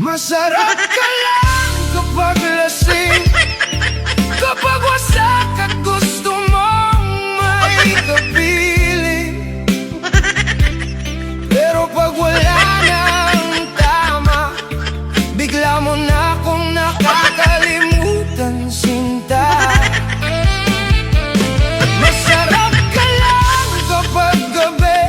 Masarap ka lang kapag lasing, kapag wasak at gusto mong may kapiling. Pero pag wala nang tama, bigla mo na akong nakakalimutan, sinta. Masarap ka lang kapag gabi,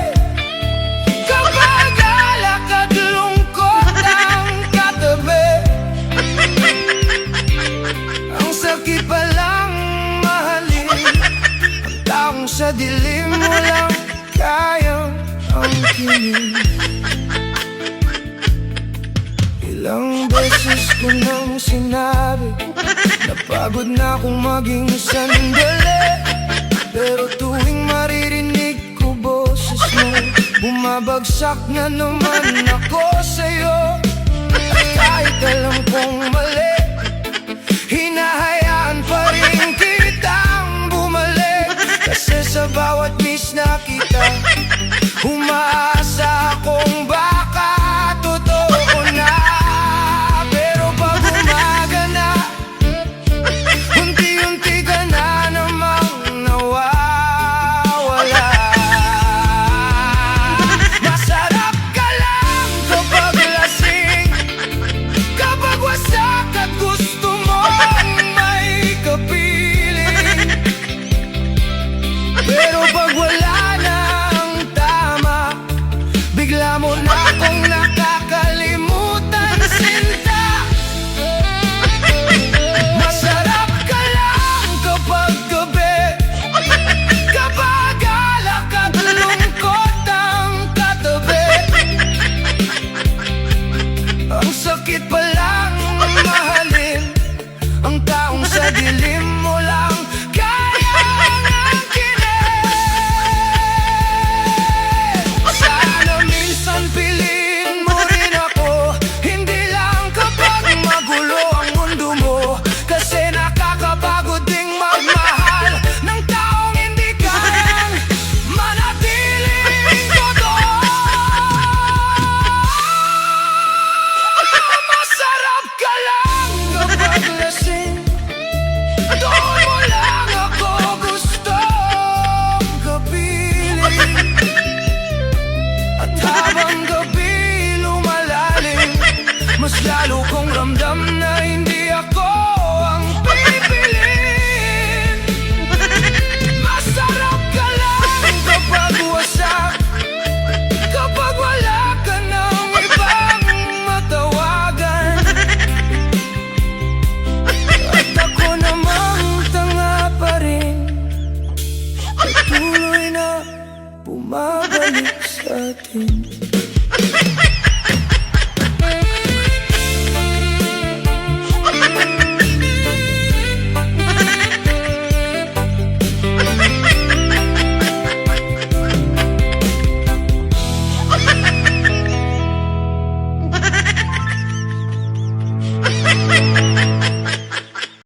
kapag alak at lungkot ang katabi. Ang sakit palang mahalin ang taong sa dilim mo lang kayang angkinin. Ilang beses ko nang sinabi, napagod na akong maging sandali. Pero tuwing maririnig ko boses mo, bumabagsak na naman ako sa'yo. At kahit alam kong mali, hinahayaan pa rin kitang bumalik. Kasi sa bawat miss na kita, umaasa akong baka totoo na. Pero pag umaga na, unti-unti ka na namang nawawala. Masarap ka lang kapag lasing, kapag wasak at gusto mong may kapiling. Pero pag wala nang tama, bigla mo na akong nakakalimutan, sinta. Masarap ka lang kapag gabi, kapag alak at lungkot ang katabi. Ang sakit palang mahalin ang taong sa dilim mo lang kayang angkinin. Sana minsan piliin mo rin ako, hindi lang kapag magulo ang mundo mo. Kasi nakakapagod ding magmahal ng taong hindi kayang manatiling totoo. Masarap ka lang kapag lasing, doon mo lang ako gustong kapiling. At habang gabi lumalalim, mas lalo kong ramdam na hindi ako ang pipiliin. Masarap ka lang kapag wasak, kapag wala ka nang ibang matawagan. At ako namang tanga pa rin, patuloy na bumabalik sa atin.